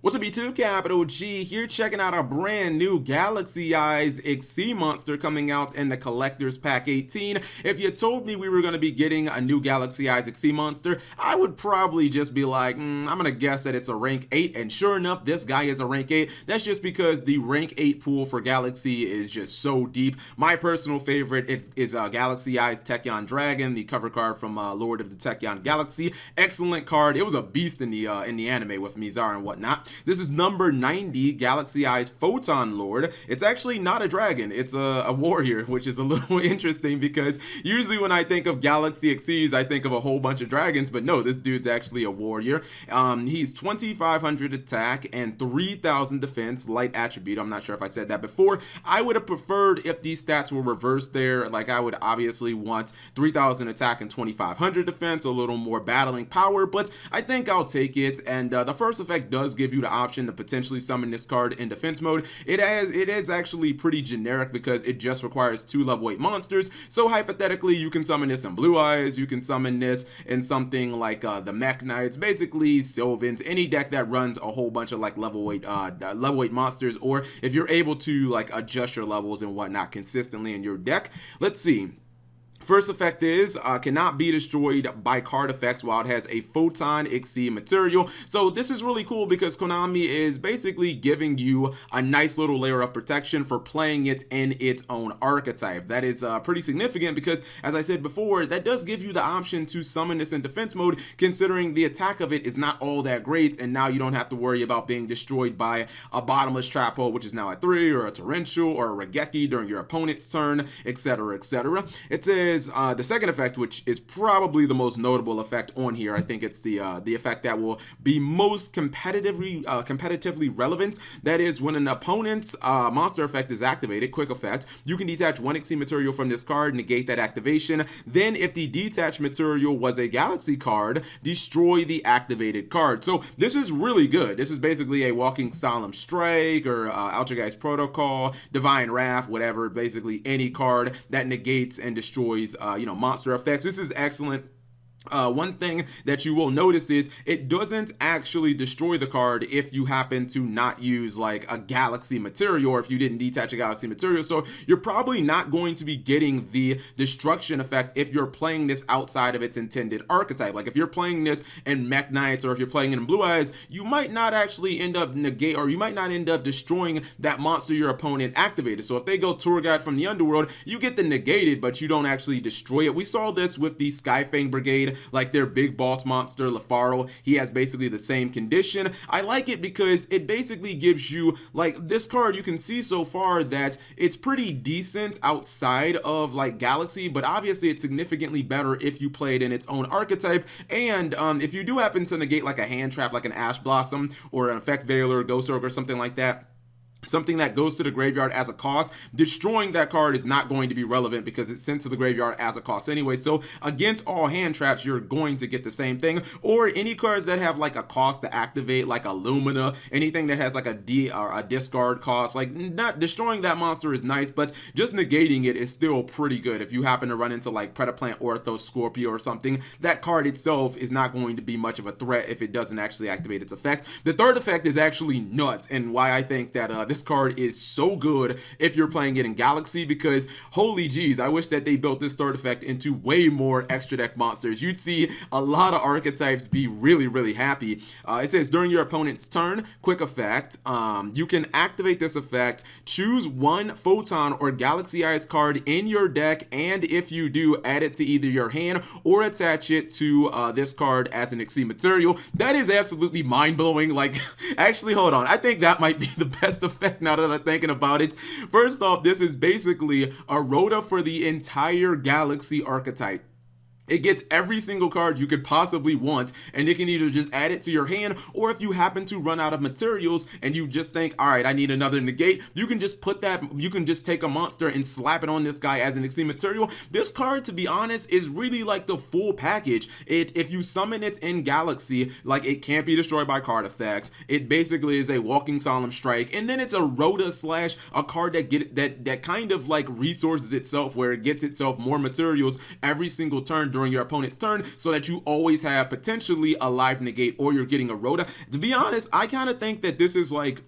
What's up, YouTube? Capital G here, checking out a brand new Galaxy Eyes XC monster coming out in the Collector's Pack 18. If you told me we were going to be getting a new Galaxy Eyes XC monster, I would probably just be like, I'm going to guess that it's a rank 8, and sure enough, this guy is a rank 8. That's just because the rank 8 pool for Galaxy is just so deep. My personal favorite is Galaxy Eyes Tachyon Dragon, the cover card from Lord of the Tachyon Galaxy. Excellent card. It was a beast in the anime with Mizar and whatnot. This is number 90, Galaxy Eyes Photon Lord. It's actually not a dragon, it's a warrior, which is a little interesting because usually when I think of Galaxy XCs, I think of a whole bunch of dragons, but no, this dude's actually a warrior. He's 2,500 attack and 3,000 defense, light attribute. I'm not sure if I said that before. I would have preferred if these stats were reversed there. Like, I would obviously want 3,000 attack and 2,500 defense, a little more battling power, but I think I'll take it. And the first effect does give you the option to potentially summon this card in defense mode. It is actually pretty generic because it just requires 2 level 8 monsters. So hypothetically, you can summon this in Blue Eyes, you can summon this in something like the Mech Knights, basically Sylvans, any deck that runs a whole bunch of like level 8 monsters, or if you're able to like adjust your levels and whatnot consistently in your deck. Let's see. First effect is cannot be destroyed by card effects while it has a Photon XC material. So this is really cool because Konami is basically giving you a nice little layer of protection for playing it in its own archetype. That is pretty significant because, as I said before, that does give you the option to summon this in defense mode, considering the attack of it is not all that great, and now you don't have to worry about being destroyed by a bottomless trap hole, which is now at 3, or a torrential, or a Regeki during your opponent's turn, etc., etc. It says the second effect, which is probably the most notable effect on here. I think it's the effect that will be most competitively relevant. That is, when an opponent's monster effect is activated, quick effect, you can detach 1 XC material from this card, negate that activation. Then, if the detached material was a Galaxy card, destroy the activated card. So this is really good. This is basically a walking Solemn Strike or Altergeist Protocol, Divine Wrath, whatever. Basically any card that negates and destroys monster effects. This is excellent. One thing that you will notice is it doesn't actually destroy the card if you happen to not use like a Galaxy material, or if you didn't detach a Galaxy material. So you're probably not going to be getting the destruction effect if you're playing this outside of its intended archetype. Like if you're playing this in Mech Knights, or if you're playing it in Blue Eyes, you might not actually end up you might not end up destroying that monster your opponent activated. So if they go Tour Guide from the Underworld, you get the negated, but you don't actually destroy it. We saw this with the Skyfang Brigade, like their big boss monster Lefaro. He has basically the same condition. I like it because it basically gives you, like, this card, you can see so far that it's pretty decent outside of like Galaxy, but obviously it's significantly better if you play it in its own archetype. And if you do happen to negate like a hand trap, like an Ash Blossom or an Effect Veiler, Ghost Orc, or something like that, something that goes to the graveyard as a cost, destroying that card is not going to be relevant because it's sent to the graveyard as a cost anyway. So against all hand traps, you're going to get the same thing. Or any cards that have like a cost to activate, like a Lumina, anything that has like a discard cost, like, not destroying that monster is nice, but just negating it is still pretty good. If you happen to run into like Predaplant Ortho Scorpio or something, that card itself is not going to be much of a threat if it doesn't actually activate its effect. The third effect is actually nuts, and why I think that this card is so good if you're playing it in Galaxy, because holy jeez, I wish that they built this third effect into way more extra deck monsters. You'd see a lot of archetypes be really happy. It says during your opponent's turn, quick effect, you can activate this effect, choose 1 Photon or Galaxy Eyes card in your deck, and if you do, add it to either your hand or attach it to this card as an XC material. That is absolutely mind-blowing. Like, actually, hold on, I think that might be the best effect now that I'm thinking about it. First off, this is basically a Rhoda for the entire Galaxy archetype. It gets every single card you could possibly want, and it can either just add it to your hand, or if you happen to run out of materials and you just think, all right, I need another negate, you can just take a monster and slap it on this guy as an XC material. This card, to be honest, is really like the full package. If you summon it in Galaxy, like, it can't be destroyed by card effects. It basically is a walking Solemn Strike, and then it's a Rhoda slash a card that kind of like resources itself, where it gets itself more materials every single turn during during your opponent's turn so that you always have potentially a live negate or you're getting a Rhoda. To be honest, I kind of think that this is like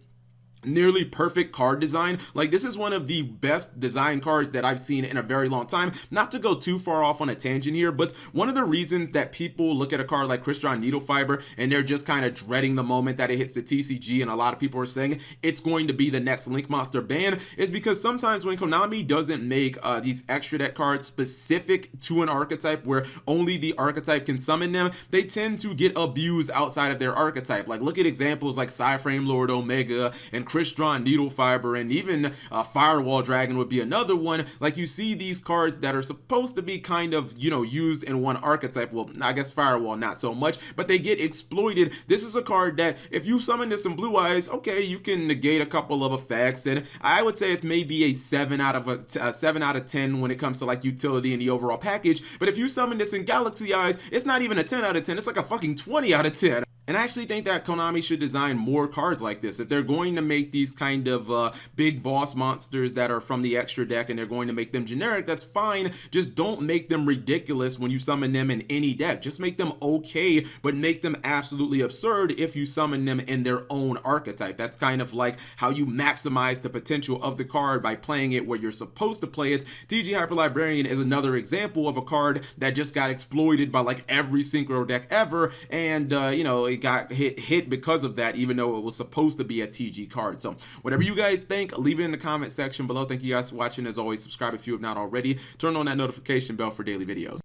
nearly perfect card design. Like, this is one of the best design cards that I've seen in a very long time. Not to go too far off on a tangent here, but one of the reasons that people look at a card like Crystalline Needle Fiber and they're just kind of dreading the moment that it hits the TCG, and a lot of people are saying it's going to be the next Link Monster ban, is because sometimes when Konami doesn't make these extra deck cards specific to an archetype where only the archetype can summon them, they tend to get abused outside of their archetype. Like, look at examples like Psyframe Lord Omega and Crystalline Needle Fiber, and even Firewall Dragon would be another one. Like, you see these cards that are supposed to be kind of, you know, used in one archetype. Well, I guess Firewall not so much, but they get exploited. This is a card that if you summon this in Blue Eyes, okay, you can negate a couple of effects, and I would say it's maybe a 7 out of 10 when it comes to like utility in the overall package. But if you summon this in Galaxy Eyes, it's not even a 10 out of 10. It's like a fucking 20 out of 10. And I actually think that Konami should design more cards like this. If they're going to make these kind of big boss monsters that are from the extra deck and they're going to make them generic, that's fine. Just don't make them ridiculous when you summon them in any deck. Just make them okay, but make them absolutely absurd if you summon them in their own archetype. That's kind of like how you maximize the potential of the card by playing it where you're supposed to play it. TG Hyper Librarian is another example of a card that just got exploited by like every synchro deck ever, and you know, it got hit because of that, even though it was supposed to be a TG card. So whatever you guys think, leave it in the comment section below. Thank you guys for watching. As always, subscribe if you have not already. Turn on that notification bell for daily videos.